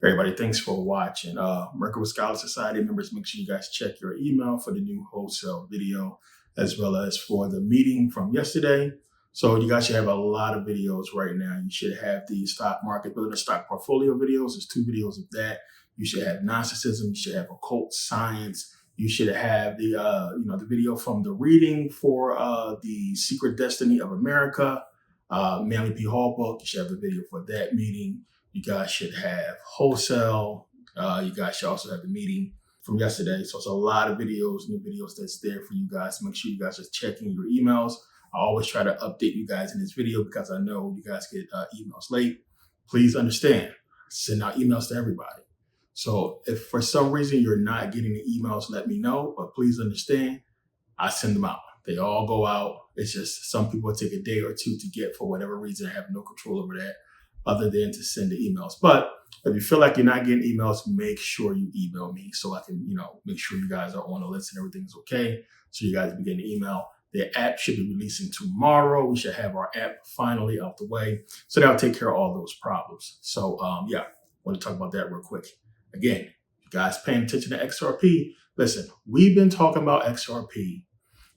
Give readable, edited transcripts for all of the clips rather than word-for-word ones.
Everybody, thanks for watching. Merkabah Scholar Society members, make sure you guys check your email for the new wholesale video, as well as for the meeting from yesterday. So you guys should have a lot of videos right now. You should have the stock market building a stock portfolio videos. There's 2 videos of that. You should have Gnosticism. You should have occult science. You should have the the video from the reading for the Secret Destiny of America, Manly P. Hall book. You should have the video for that meeting. You guys should have wholesale. You guys should also have the meeting from yesterday. So it's a lot of videos, new videos that's there for you guys. Make sure you guys are checking your emails. I always try to update you guys in this video because I know you guys get emails late. Please understand, send out emails to everybody. So if for some reason you're not getting the emails, let me know. But please understand, I send them out. They all go out. It's just some people take a day or two to get for whatever reason. I have no control over that, other than to send the emails. But if you feel like you're not getting emails, make sure you email me so I can, make sure you guys are on the list and everything's okay. So you guys be getting the email. The app should be releasing tomorrow. We should have our app finally out the way. So that'll take care of all those problems. So I want to talk about that real quick. Again, you guys paying attention to XRP. Listen, we've been talking about XRP.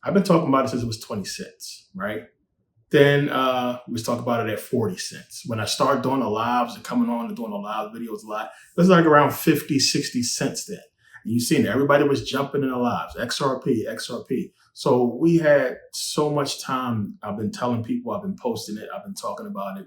I've been talking about it since it was 20 cents, right? Then we was talking about it at 40 cents. When I started doing the lives and coming on and doing the live videos a lot, it was like around 50, 60 cents then. And you seen everybody was jumping in the lives, XRP. So we had so much time. I've been telling people, I've been posting it, I've been talking about it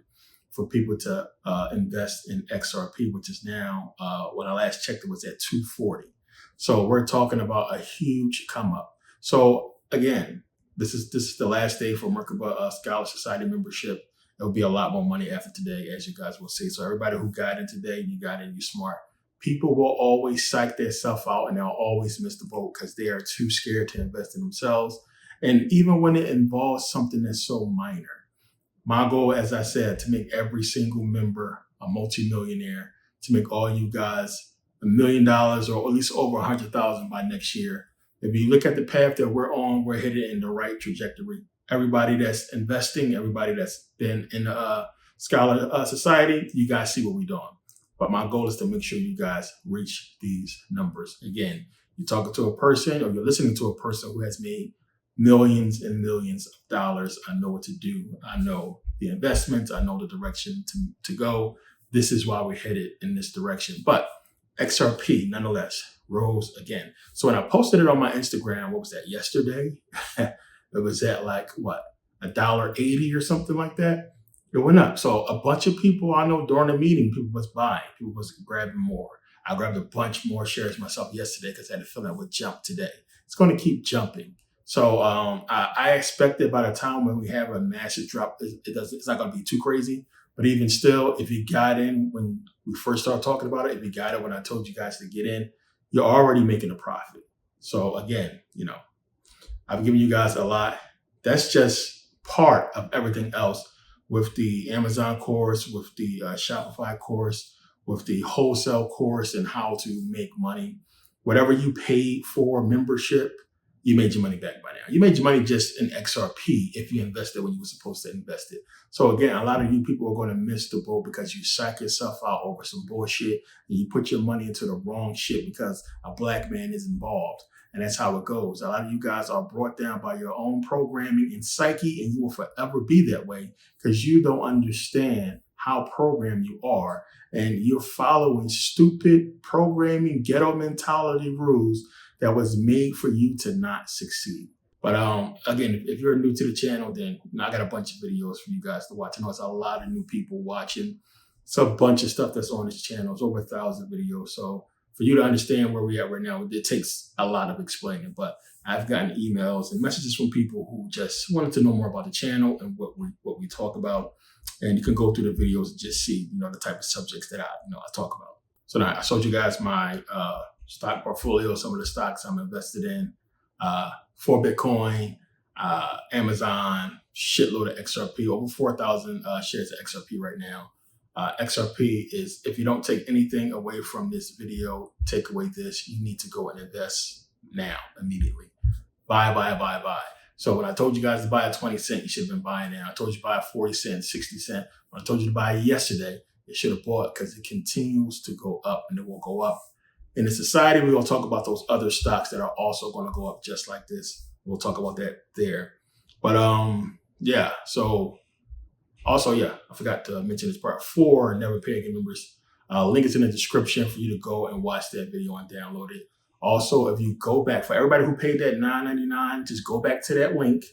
for people to invest in XRP, which is now, when I last checked, it was at 240. So we're talking about a huge come up. So again, this is the last day for Merkabah Scholar Society membership. There'll be a lot more money after today, as you guys will see. So everybody who got in today, you got in, you smart. People will always psych themselves out and they'll always miss the boat because they are too scared to invest in themselves. And even when it involves something that's so minor, my goal, as I said, to make every single member a multimillionaire, to make all you guys $1 million or at least over 100,000 by next year. If you look at the path that we're on, we're headed in the right trajectory. Everybody that's investing, everybody that's been in the Scholar Society, you guys see what we're doing. But my goal is to make sure you guys reach these numbers. Again, you're talking to a person or you're listening to a person who has made millions and millions of dollars. I know what to do. I know the investments. I know the direction to go. This is why we're headed in this direction. But XRP, nonetheless, rose again. So when I posted it on my Instagram, what was that, yesterday? It was at like, what, $1.80 or something like that? It went up. So a bunch of people I know during the meeting, people was buying, people was grabbing more. I grabbed a bunch more shares myself yesterday because I had a feeling it would jump today. It's going to keep jumping. So I expected by the time when we have a massive drop, it's not going to be too crazy. But even still, if you got in when we first started talking about it, if you got it when I told you guys to get in, you're already making a profit. So again, I've given you guys a lot. That's just part of everything else with the Amazon course, with the Shopify course, with the wholesale course and how to make money. Whatever you paid for membership, you made your money back by now. You made your money just in XRP if you invested when you were supposed to invest it. So again, a lot of you people are going to miss the boat because you psych yourself out over some bullshit and you put your money into the wrong shit because a black man is involved. And that's how it goes. A lot of you guys are brought down by your own programming and psyche, and you will forever be that way because you don't understand how programmed you are. And you're following stupid programming, ghetto mentality rules that was made for you to not succeed. But again, if you're new to the channel, then I got a bunch of videos for you guys to watch. I know it's a lot of new people watching. It's a bunch of stuff that's on this channel. It's over 1,000 videos. So for you to understand where we're at right now, it takes a lot of explaining. But I've gotten emails and messages from people who just wanted to know more about the channel and what we talk about. And you can go through the videos and just see, the type of subjects that I talk about. So now I showed you guys my stock portfolio, some of the stocks I'm invested in, for Bitcoin, Amazon, shitload of XRP, over 4,000 shares of XRP right now. XRP is, if you don't take anything away from this video, take away this, you need to go and invest now, immediately. Buy. So when I told you guys to buy at 20 cents, you should have been buying now. I told you to buy at 40 cents, 60 cents. When I told you to buy yesterday, It should have bought because it continues to go up and it will go up. In the society, we're going to talk about those other stocks that are also going to go up just like this. We'll talk about that there. But yeah, so also, yeah, I forgot to mention this part 4, Never Pay Again members. Link is in the description for you to go and watch that video and download it. Also, if you go back, for everybody who paid that $9.99, just go back to that link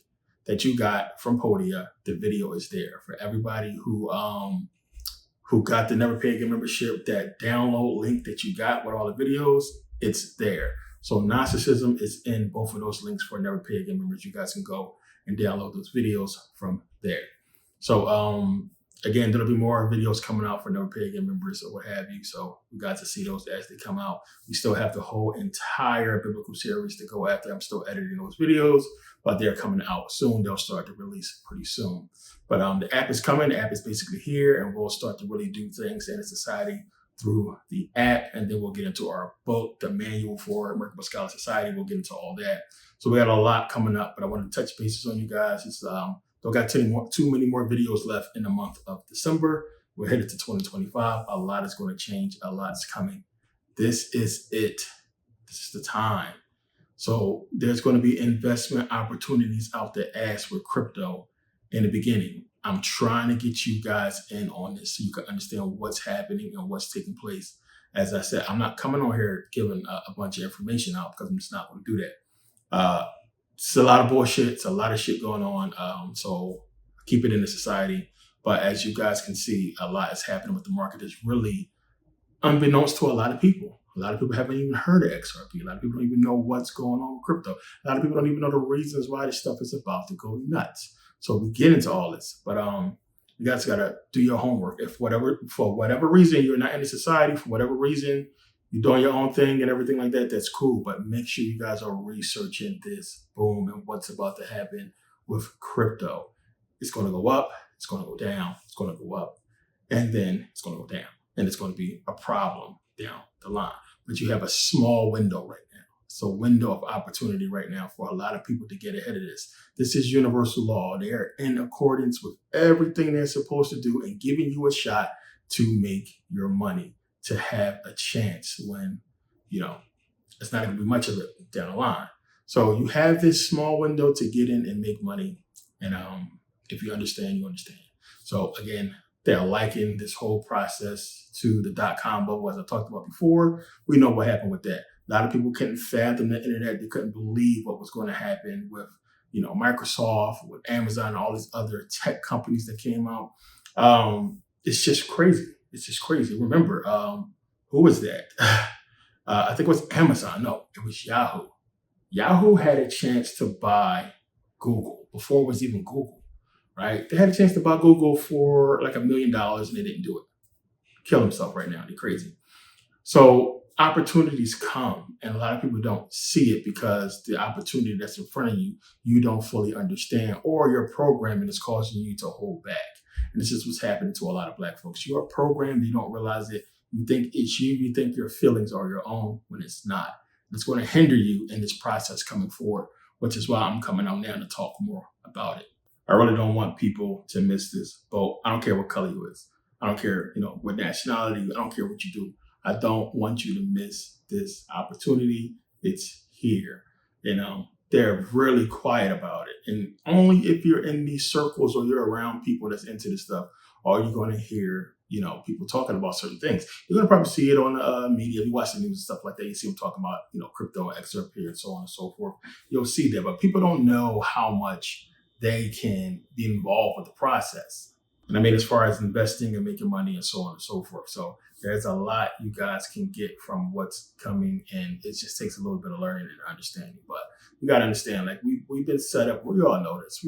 that you got from Podia. The video is there. For everybody who got the Never Pay Again membership, that download link that you got with all the videos, it's there. So Narcissism is in both of those links for Never Pay Again members. You guys can go and download those videos from there. So again, there'll be more videos coming out for Never Pay Again members or what have you. So you guys will see those as they come out. We still have the whole entire biblical series to go after. I'm still editing those videos, but they're coming out soon. They'll start to release pretty soon. But the app is coming. The app is basically here, and we'll start to really do things in a society through the app. And then we'll get into our book, the manual for Merkabah Scholar Society. We'll get into all that. So we got a lot coming up, but I want to touch bases on you guys. It's don't got too many more videos left in the month of December. We're headed to 2025. A lot is going to change. A lot is coming. This is it. This is the time. So there's going to be investment opportunities out the ass with crypto in the beginning. I'm trying to get you guys in on this so you can understand what's happening and what's taking place. As I said, I'm not coming on here giving a bunch of information out because I'm just not going to do that. It's a lot of bullshit. It's a lot of shit going on. So keep it in the society. But as you guys can see, a lot is happening with the market that's really unbeknownst to a lot of people. A lot of people haven't even heard of XRP. A lot of people don't even know what's going on with crypto. A lot of people don't even know the reasons why this stuff is about to go nuts. So we get into all this. But you guys got to do your homework. If for whatever reason you're not in the society, for whatever reason, you're doing your own thing and everything like that, that's cool. But make sure you guys are researching this boom and what's about to happen with crypto. It's going to go up. It's going to go down. It's going to go up. And then it's going to go down. And it's going to be a problem down the line. But you have a small window right now. It's a window of opportunity right now for a lot of people to get ahead of this. This is universal law. They are in accordance with everything they're supposed to do and giving you a shot to make your money, to have a chance when, it's not going to be much of it down the line. So you have this small window to get in and make money. And if you understand, you understand. So again, they're liking this whole process to the .com bubble, as I talked about before. We know what happened with that. A lot of people couldn't fathom the internet. They couldn't believe what was going to happen with, Microsoft, with Amazon, and all these other tech companies that came out. It's just crazy. It's just crazy. Remember, who was that? I think it was Amazon. No, it was Yahoo. Yahoo had a chance to buy Google before it was even Google, right? They had a chance to buy Google for like $1 million and they didn't do it. Kill themselves right now. They're crazy. So opportunities come and a lot of people don't see it because the opportunity that's in front of you, you don't fully understand, or your programming is causing you to hold back. And this is what's happening to a lot of Black folks. You are programmed, you don't realize it. You think it's you. You think your feelings are your own when it's not. It's going to hinder you in this process coming forward, which is why I'm coming out now to talk more about it. I really don't want people to miss this boat. I don't care what color you is. I don't care, what nationality. I don't care what you do. I don't want you to miss this opportunity. It's here. They're really quiet about it. And only if you're in these circles or you're around people that's into this stuff are you going to hear, people talking about certain things. You're going to probably see it on the media. If you watch the news and stuff like that, you see them talking about, crypto, XRP, and so on and so forth. You'll see that. But people don't know how much they can be involved with the process. And I mean, as far as investing and making money and so on and so forth. So there's a lot you guys can get from what's coming, and it just takes a little bit of learning and understanding. But you got to understand, like we've been set up. We all know this.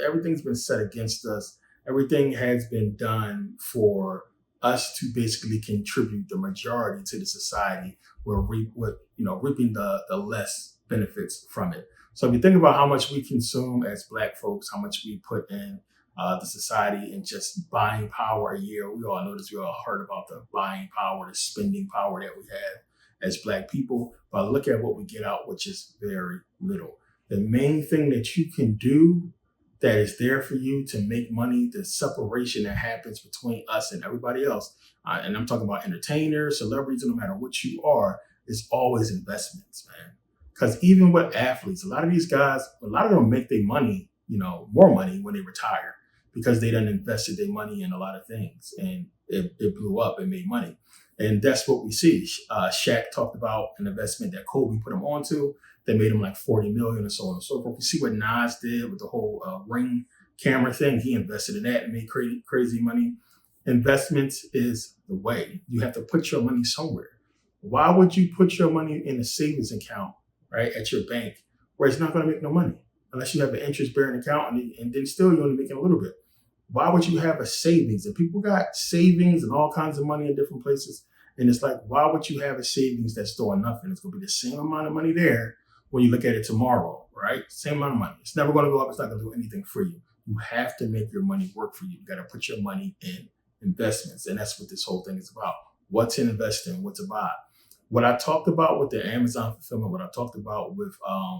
Everything's been set against us. Everything has been done for us to basically contribute the majority to the society. We're reaping the less benefits from it. So if you think about how much we consume as Black folks, how much we put in the society and just buying power a year, we all know this. We all heard about the buying power, the spending power that we have as Black people. But look at what we get out, which is very little. The main thing that you can do that is there for you to make money, the separation that happens between us and everybody else, and I'm talking about entertainers, celebrities, no matter what you are, is always investments, man. Because even with athletes, a lot of these guys, a lot of them make their money, more money when they retire because they done invested their money in a lot of things and it blew up and made money. And that's what we see. Shaq talked about an investment that Kobe put him onto that made him like 40 million and so on and so forth. We see what Nas did with the whole Ring camera thing. He invested in that and made crazy money. Investments is the way. You have to put your money somewhere. Why would you put your money in a savings account, right, at your bank where it's not going to make no money unless you have an interest-bearing account and then still you're only making a little bit? Why would you have a savings? And people got savings and all kinds of money in different places. And it's like, why would you have a savings that's doing nothing? It's going to be the same amount of money there when you look at it tomorrow, right? Same amount of money. It's never going to go up. It's not going to do anything for you. You have to make your money work for you. You got to put your money in investments. And that's what this whole thing is about. What to invest in, what to buy. What I talked about with the Amazon fulfillment, what I talked about with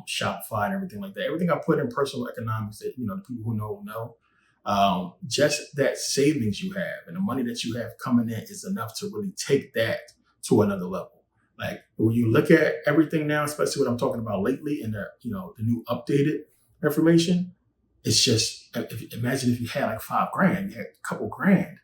Shopify and everything like that, everything I put in personal economics that, the people who know, just that savings you have and the money that you have coming in is enough to really take that to another level. Like when you look at everything now, especially what I'm talking about lately and the new updated information, it's just, imagine if you had like $5,000, you had a couple grand,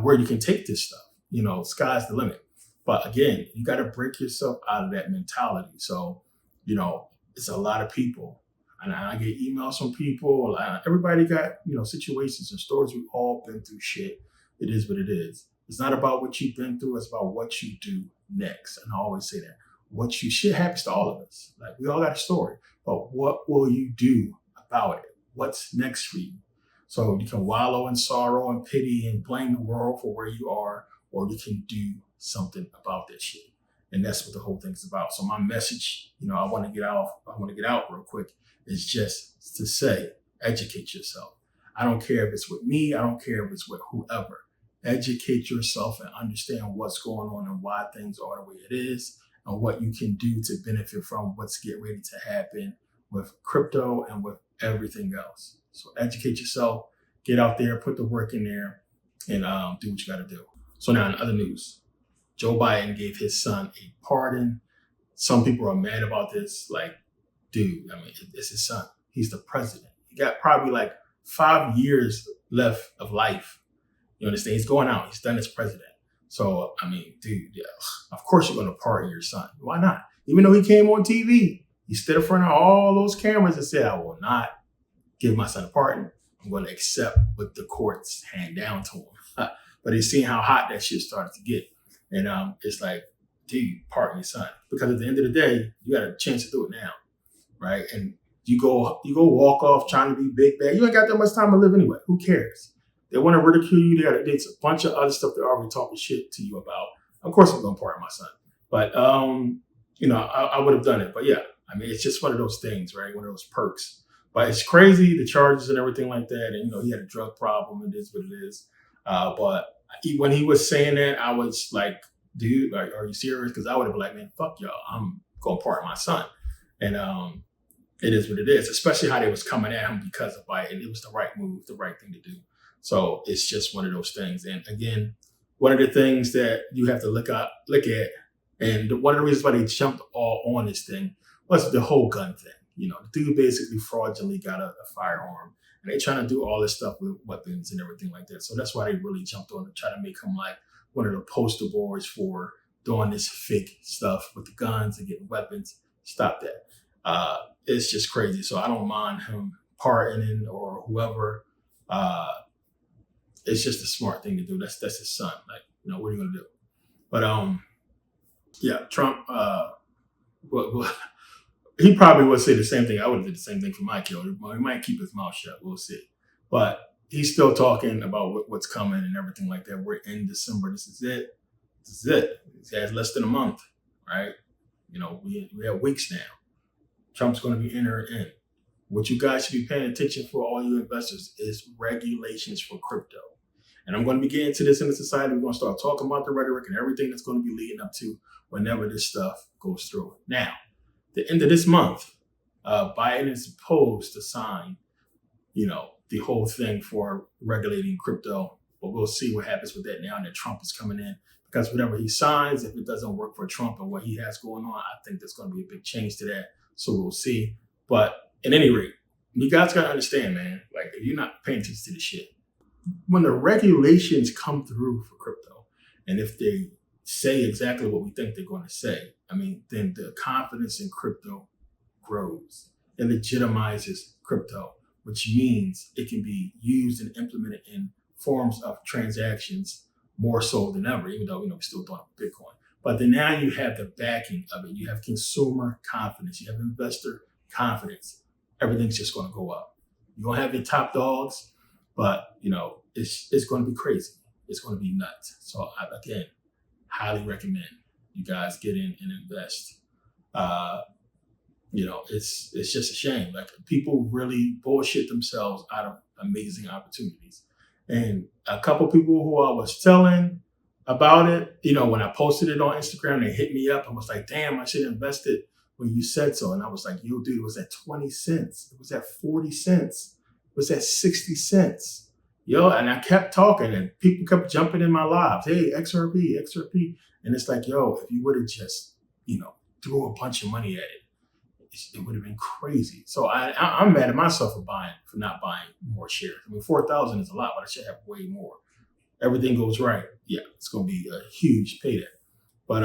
where you can take this stuff, sky's the limit. But again, you got to break yourself out of that mentality. So, it's a lot of people. And I get emails from people. Everybody got, situations and stories. We've all been through shit. It is what it is. It's not about what you've been through. It's about what you do next. And I always say that. Shit happens to all of us. Like, we all got a story. But what will you do about it? What's next for you? So you can wallow in sorrow and pity and blame the world for where you are, or you can do something about that shit. And that's what the whole thing is about. So my message, I want to get out real quick, is just to say, educate yourself. I don't care if it's with me. I don't care if it's with whoever. Educate yourself and understand what's going on and why things are the way it is and what you can do to benefit from what's getting ready to happen with crypto and with everything else. So educate yourself, get out there, put the work in there, and do what you got to do. So now in other news, Joe Biden gave his son a pardon. Some people are mad about this. Like, dude, it's his son. He's the president. He got probably like 5 years left of life. You understand? He's going out. He's done as president. So, dude, yeah, of course you're going to pardon your son. Why not? Even though he came on TV, he stood in front of all those cameras and said, I will not give my son a pardon. I'm going to accept what the courts hand down to him. But he's seeing how hot that shit started to get. And it's like, dude, pardon your son. Because at the end of the day, you got a chance to do it now, right? And you go walk off trying to be big bad. You ain't got that much time to live anyway. Who cares? They want to ridicule you. There's a bunch of other stuff they're already talking shit to you about. Of course I'm going to pardon my son. But, I would have done it. But yeah, it's just one of those things, right? One of those perks. But it's crazy, the charges and everything like that. And, he had a drug problem. It is what it is. But when he was saying that, I was like, dude, like, are you serious? Because I would have been like, man, fuck y'all. I'm going to pardon my son. And it is what it is, especially how they was coming at him because of Biden. It was the right move, the right thing to do. So it's just one of those things. And again, one of the things that you have to look at, and one of the reasons why they jumped all on this thing was the whole gun thing. The dude basically fraudulently got a firearm. And they trying to do all this stuff with weapons and everything like that. So that's why they really jumped on to try to make him like one of the poster boys for doing this fake stuff with the guns and getting weapons. Stop that. It's just crazy. So I don't mind him pardoning or whoever. It's just a smart thing to do. That's his son. Like, what are you gonna do? But yeah, Trump. He probably would say the same thing. I would have did the same thing for my kid. He might keep his mouth shut. We'll see. But he's still talking about what's coming and everything like that. We're in December. This is it. He has less than a month, right? We have weeks now. Trump's going to be entering in. What you guys should be paying attention for, all you investors, is regulations for crypto. And I'm going to be getting to this in the society. We're going to start talking about the rhetoric and everything that's going to be leading up to whenever this stuff goes through. Now, the end of this month, Biden is supposed to sign the whole thing for regulating crypto. But we'll see what happens with that now that Trump is coming in. Because whatever he signs, if it doesn't work for Trump and what he has going on, I think there's going to be a big change to that. So we'll see. But at any rate, you guys got to understand, man, like if you're not paying attention to the shit, when the regulations come through for crypto, and if they say exactly what we think they're going to say, then the confidence in crypto grows and legitimizes crypto, which means it can be used and implemented in forms of transactions more so than ever, even though, we're still doing Bitcoin. But then now you have the backing of it. You have consumer confidence. You have investor confidence. Everything's just going to go up. You don't have your top dogs, but, it's going to be crazy. It's going to be nuts. So again, highly recommend you guys get in and invest. It's just a shame. Like people really bullshit themselves out of amazing opportunities. And a couple people who I was telling about it, when I posted it on Instagram, they hit me up and was like, damn, I should have invested when you said so. And I was like, yo, dude, it was at 20 cents. It was at 40 cents. It was at 60 cents. And I kept talking and people kept jumping in my lives. Hey, XRP. And it's like, yo, if you would have just, threw a bunch of money at it would have been crazy. So I'm mad at myself for not buying more shares. 4,000 is a lot, but I should have way more. Everything goes right. Yeah, it's going to be a huge payday. But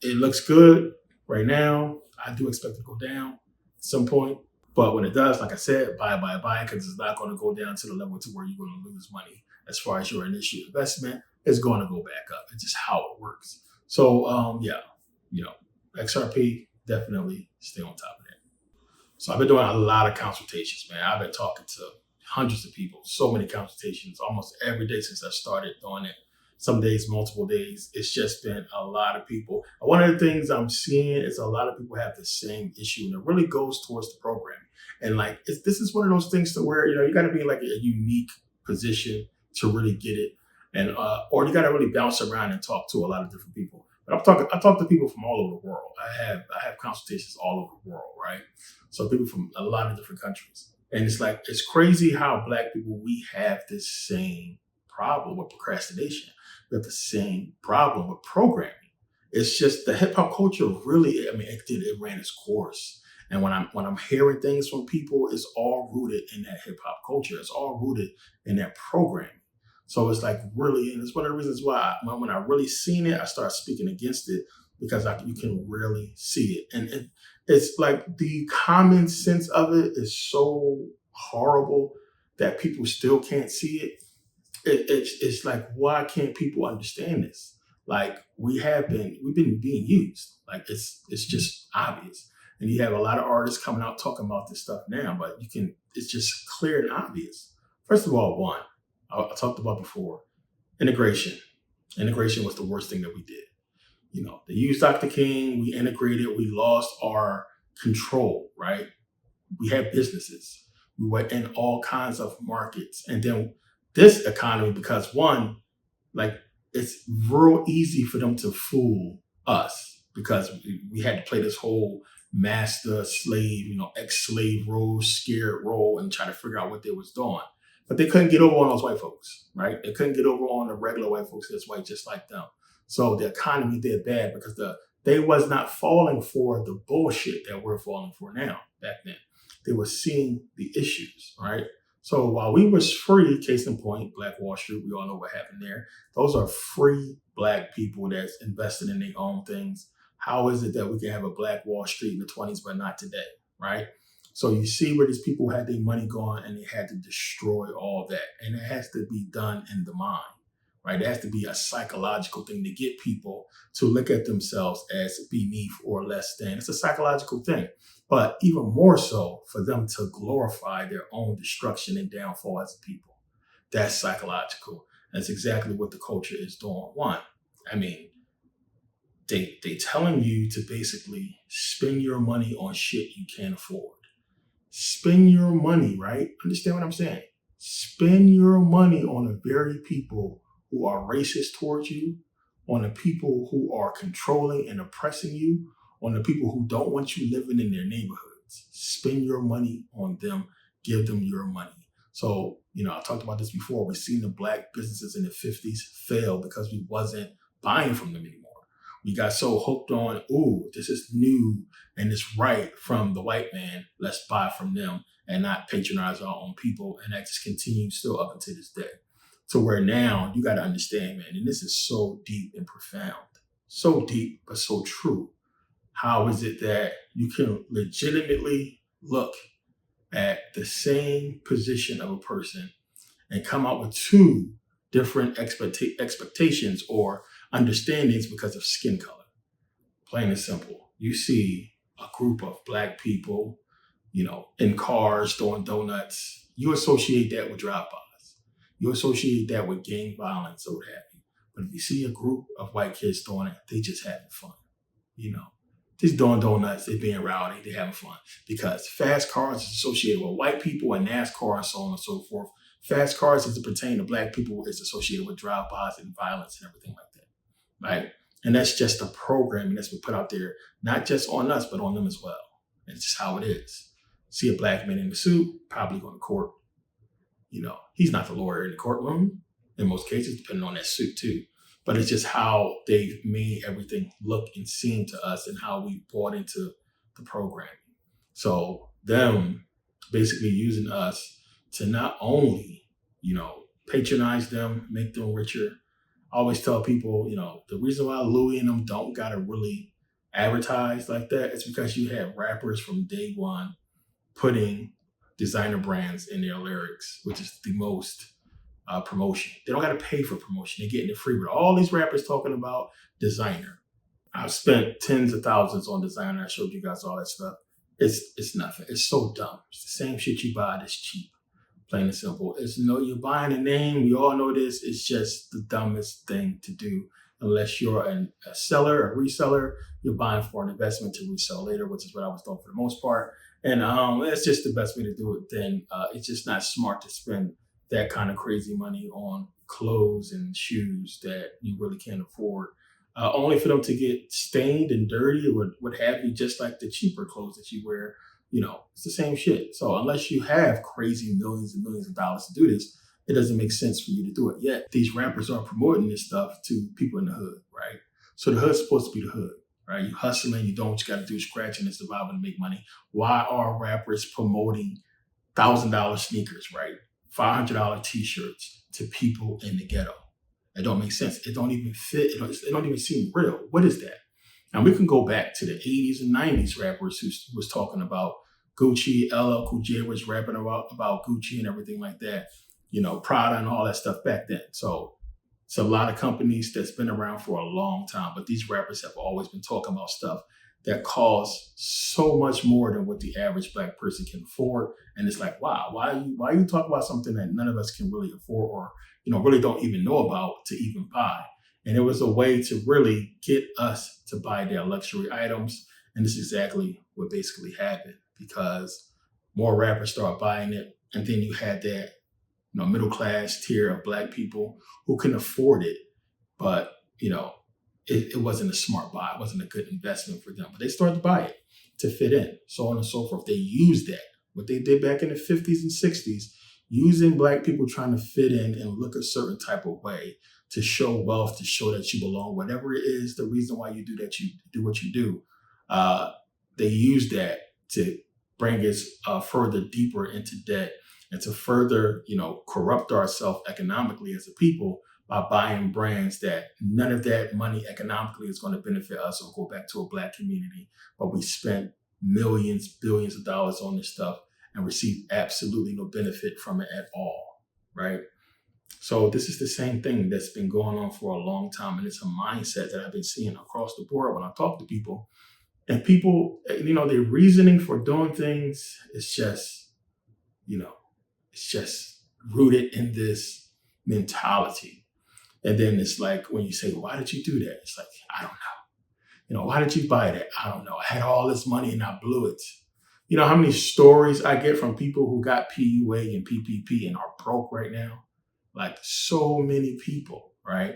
it looks good right now. I do expect it to go down at some point. But when it does, like I said, buy, because it's not going to go down to the level to where you're going to lose money as far as your initial investment. It's going to go back up. It's just how it works. So, XRP, definitely stay on top of that. So I've been doing a lot of consultations, man. I've been talking to hundreds of people, so many consultations, almost every day since I started doing it. Some days, multiple days. It's just been a lot of people. One of the things I'm seeing is a lot of people have the same issue, and it really goes towards the programming. And this is one of those things to where, you got to be in like a unique position to really get it. And, or you got to really bounce around and talk to a lot of different people. But I talk to people from all over the world. I have consultations all over the world, right? So people from a lot of different countries. And it's crazy how Black people, we have this same problem with procrastination. We have the same problem with programming. It's just the hip hop culture really, it ran its course. And when I'm hearing things from people, it's all rooted in that hip hop culture. It's all rooted in that programming. So it's really, and it's one of the reasons why when I really seen it, I start speaking against it because you can really see it. And it's like the common sense of it is so horrible that people still can't see it. It's like, why can't people understand this? We've been being used. It's just obvious. And you have a lot of artists coming out talking about this stuff now, but it's just clear and obvious. First of all, I talked about before, integration. Integration was the worst thing that we did. They used Dr. King, we integrated, we lost our control, right? We had businesses. We were in all kinds of markets. And then this economy, because it's real easy for them to fool us because we had to play this whole master slave, ex-slave role, scared role, and try to figure out what they was doing. But they couldn't get over on those white folks, right? They couldn't get over on the regular white folks that's white just like them. So the economy did bad because they was not falling for the bullshit that we're falling for now back then. They were seeing the issues, right? So while we was free, case in point, Black Wall Street, we all know what happened there. Those are free Black people that's invested in their own things. How is it that we can have a Black Wall Street in the 20s, but not today, right? So you see where these people had their money gone and they had to destroy all that. And it has to be done in the mind, right? It has to be a psychological thing to get people to look at themselves as beneath or less than. It's a psychological thing. But even more so for them to glorify their own destruction and downfall as a people. That's psychological. That's exactly what the culture is doing. One, they telling you to basically spend your money on shit you can't afford. Spend your money, right? Understand what I'm saying? Spend your money on the very people who are racist towards you, on the people who are controlling and oppressing you, on the people who don't want you living in their neighborhoods. Spend your money on them give them your money. So, I talked about this before. We've seen the black businesses in the 50s fail because we wasn't buying from them anymore. We got so hooked on, ooh, this is new and it's right from the white man. Let's buy from them and not patronize our own people. And that just continues still up until this day. So where now you got to understand, man, and this is so deep and profound, so deep, but so true. How is it that you can legitimately look at the same position of a person and come out with two different expectations or understandings because of skin color? Plain and simple. You see a group of black people, in cars throwing donuts. You associate that with drive-bys. You associate that with gang violence or what have you. But if you see a group of white kids throwing it, they just having fun, Just doing donuts, they being rowdy, they having fun. Because fast cars is associated with white people and NASCAR and so on and so forth. Fast cars, as it pertains to black people, is associated with drive-bys and violence and everything like that, right? And that's just the programming that's been put out there, not just on us, but on them as well. And it's just how it is. See a black man in a suit, probably going to court. He's not the lawyer in the courtroom in most cases, depending on that suit too. But it's just how they've made everything look and seem to us and how we bought into the programming. So them basically using us to not only, patronize them, make them richer. I always tell people, the reason why Louis and them don't got to really advertise like that is because you have rappers from day one putting designer brands in their lyrics, which is the most promotion. They don't got to pay for promotion. They're getting it free. But all these rappers talking about designer. I've spent tens of thousands on designer. I showed you guys all that stuff. It's nothing. It's so dumb. It's the same shit you buy that's cheap. Plain and simple. You're buying a name. We all know this. It's just the dumbest thing to do. Unless you're a seller, a reseller, you're buying for an investment to resell later, which is what I was doing for the most part. And it's just the best way to do it. Then it's just not smart to spend that kind of crazy money on clothes and shoes that you really can't afford, only for them to get stained and dirty or what have you, just like the cheaper clothes that you wear. It's the same shit. So unless you have crazy millions and millions of dollars to do this, it doesn't make sense for you to do it. Yet these rappers are promoting this stuff to people in the hood, right? So the hood's supposed to be the hood, right? You hustling, you doing what you got to do, scratching and surviving to make money. Why are rappers promoting $1,000 sneakers, right? $500 t-shirts to people in the ghetto? It don't make sense. It don't even fit. It don't even seem real. What is that? And we can go back to the 80s and 90s rappers who was talking about Gucci. LL Cool J was rapping about Gucci and everything like that. Prada and all that stuff back then. So it's a lot of companies that's been around for a long time, but these rappers have always been talking about stuff that costs so much more than what the average black person can afford. And it's like, wow, why are you talking about something that none of us can really afford or, really don't even know about to even buy? And it was a way to really get us to buy their luxury items. And this is exactly what basically happened, because more rappers start buying it. And then you had that, middle class tier of black people who can afford it. But, it wasn't a smart buy. It wasn't a good investment for them. But they started to buy it to fit in, so on and so forth. They used that, what they did back in the 50s and 60s, using black people trying to fit in and look a certain type of way to show wealth, to show that you belong, whatever it is, the reason why you do that, you do what you do. They use that to bring us further deeper into debt and to further, corrupt ourselves economically as a people by buying brands that none of that money economically is going to benefit us or go back to a black community. But we spent millions, billions of dollars on this stuff and receive absolutely no benefit from it at all, right? So this is the same thing that's been going on for a long time. And it's a mindset that I've been seeing across the board when I talk to people. And people, their reasoning for doing things is just, it's just rooted in this mentality. And then it's like, when you say, why did you do that? It's like, I don't know. Why did you buy that? I don't know. I had all this money and I blew it. You know how many stories I get from people who got PUA and PPP and are broke right now? Like so many people, right?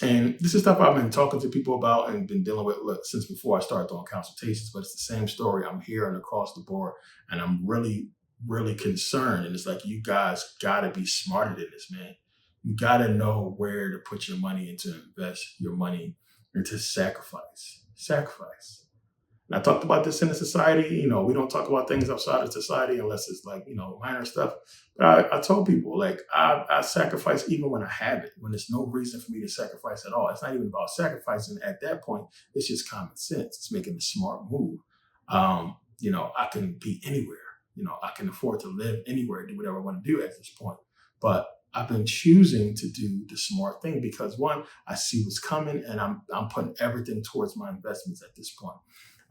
And this is stuff I've been talking to people about and been dealing with since before I started doing consultations, but it's the same story I'm hearing across the board. And I'm really, really concerned. And it's like, you guys got to be smarter than this, man. You got to know where to put your money and to invest your money and to sacrifice. Sacrifice. And I talked about this in the society. We don't talk about things outside of society unless it's like, minor stuff. But I told people, like, I sacrifice even when I have it, when there's no reason for me to sacrifice at all. It's not even about sacrificing at that point. It's just common sense. It's making a smart move. I can be anywhere. I can afford to live anywhere, do whatever I want to do at this point. But I've been choosing to do the smart thing because, one, I see what's coming, and I'm putting everything towards my investments at this point.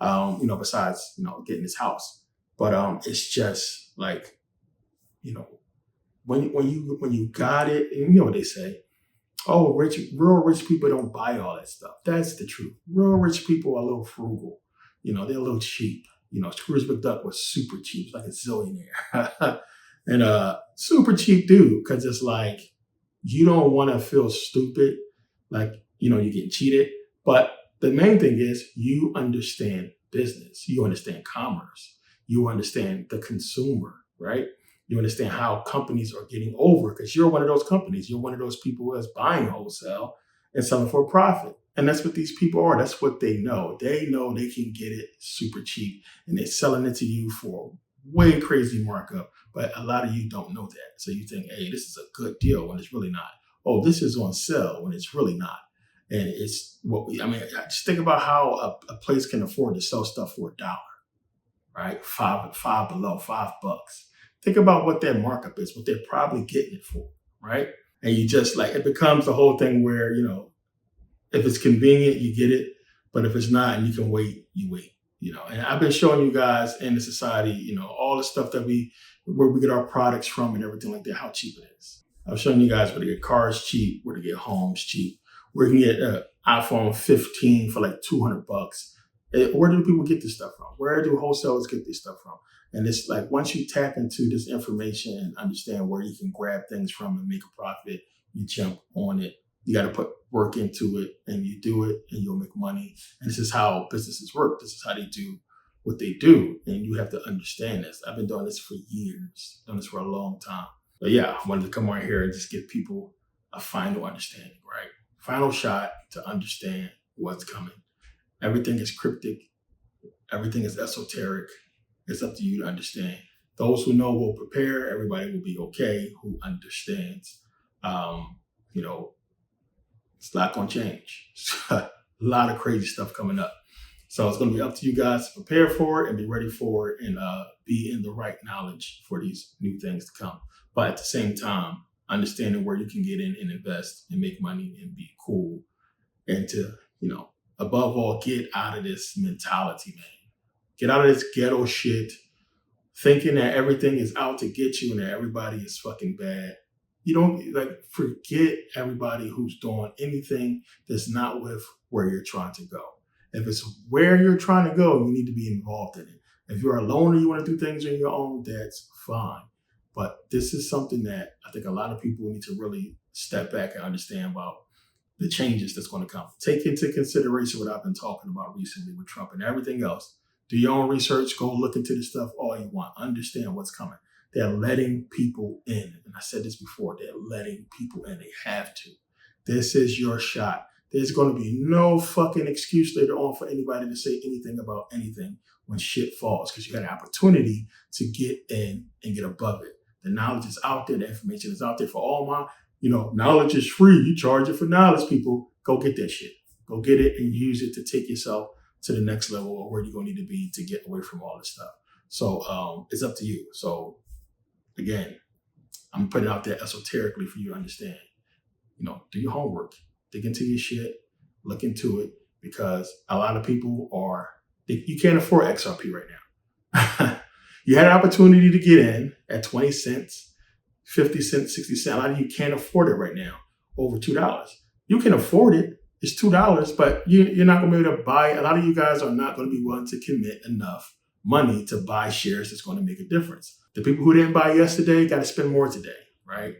Besides, getting this house. But it's just like, when you got it, and what they say, oh, real rich people don't buy all that stuff. That's the truth. Real rich people are a little frugal. They're a little cheap. Scrooge McDuck was super cheap, like a zillionaire. And super cheap dude, because it's like, you don't want to feel stupid, like, you're getting cheated. But the main thing is, you understand business. You understand commerce. You understand the consumer, right? You understand how companies are getting over, because you're one of those companies. You're one of those people who is buying wholesale and selling for a profit. And that's what these people are. That's what they know. They know they can get it super cheap, and they're selling it to you for way crazy markup. But a lot of you don't know that. So you think, hey, this is a good deal when it's really not. Oh, this is on sale when it's really not. And it's just think about how a place can afford to sell stuff for $1, right? Five below, $5. Think about what their markup is, what they're probably getting it for, right? And you just it becomes the whole thing where, if it's convenient, you get it. But if it's not and you can wait, you wait. And I've been showing you guys in the society, all the stuff where we get our products from and everything like that, how cheap it is. I've shown you guys where to get cars cheap, where to get homes cheap, where you can get an iPhone 15 for like $200. Where do people get this stuff from? Where do wholesalers get this stuff from? And it's like, once you tap into this information and understand where you can grab things from and make a profit, you jump on it. You got to put work into it, and you do it, and you'll make money. And this is how businesses work. This is how they do what they do. And you have to understand this. I've been doing this for years, done this for a long time. But yeah, I wanted to come on here and just give people a final understanding, right? Final shot to understand what's coming. Everything is cryptic. Everything is esoteric. It's up to you to understand. Those who know will prepare. Everybody will be okay who understands. It's not going to change. A lot of crazy stuff coming up. So it's going to be up to you guys to prepare for it and be ready for it, and be in the right knowledge for these new things to come. But at the same time, understanding where you can get in and invest and make money and be cool, and to, above all, get out of this mentality, man. Get out of this ghetto shit, thinking that everything is out to get you and that everybody is fucking bad. You don't forget everybody who's doing anything that's not with where you're trying to go. If it's where you're trying to go, you need to be involved in it. If you're alone and you want to do things on your own, that's fine. But this is something that I think a lot of people need to really step back and understand about the changes that's going to come. Take into consideration what I've been talking about recently with Trump and everything else. Do your own research. Go look into this stuff all you want. Understand what's coming. They're letting people in. And I said this before. They're letting people in. They have to. This is your shot. There's going to be no fucking excuse later on for anybody to say anything about anything when shit falls, because you got an opportunity to get in and get above it. The knowledge is out there. The information is out there for all my, knowledge is free. You charge it for knowledge, people. Go get that shit. Go get it and use it to take yourself to the next level or where you're going to need to be to get away from all this stuff. So it's up to you. So again, I'm putting it out there esoterically for you to understand. Do your homework. Dig into your shit. Look into it, because a lot of people you can't afford XRP right now. You had an opportunity to get in at 20 cents, 50 cents, 60 cents. A lot of you can't afford it right now, over $2. You can afford it. It's $2, but you're not going to be able to buy it. A lot of you guys are not going to be willing to commit enough money to buy shares that's going to make a difference. The people who didn't buy yesterday got to spend more today, right?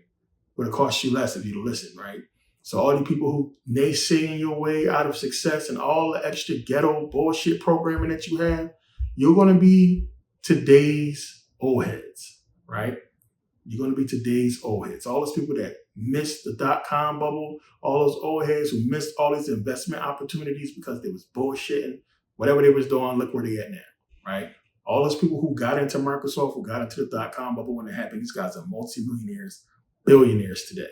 Would it cost you less if you listen, right? So all the people who naysaying your way out of success and all the extra ghetto bullshit programming that you have, you're going to be today's old heads. right? You're going to be today's old heads. All those people that missed the dot-com bubble, all those old heads who missed all these investment opportunities because they was bullshitting, whatever they was doing, look where they at now, right? All those people who got into Microsoft, who got into the dot-com bubble when it happened, these guys are multi-millionaires, billionaires today.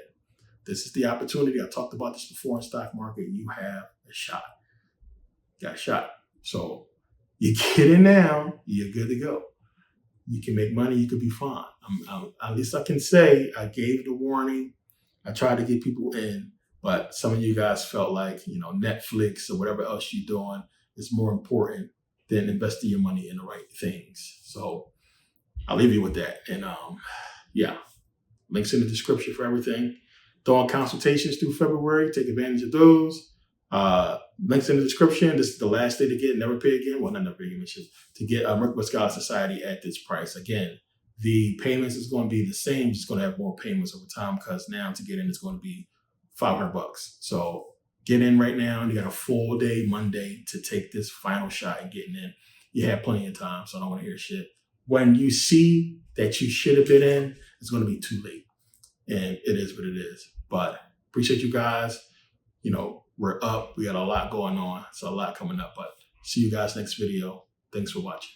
This is the opportunity. I talked about this before in stock market. You have a shot. Got a shot. So you get in now, you're good to go. You can make money, you could be fine. At least I can say I gave the warning. I tried to get people in, but some of you guys felt like, Netflix or whatever else you're doing is more important than investing your money in the right things. So I'll leave you with that. And links in the description for everything. Doing consultations through February. Take advantage of those. Links in the description. This is the last day to get Never Pay Again. Well, not Never Pay Again, to get Merkabah Scholar Society at this price. Again, the payments is going to be the same, just going to have more payments over time because now to get in it's going to be $500. So get in right now. You got a full day Monday to take this final shot at getting in. You have plenty of time, so I don't want to hear shit. When you see that you should have been in, it's going to be too late. And it is what it is. But appreciate you guys. We're up. We got a lot going on. It's a lot coming up. But see you guys next video. Thanks for watching.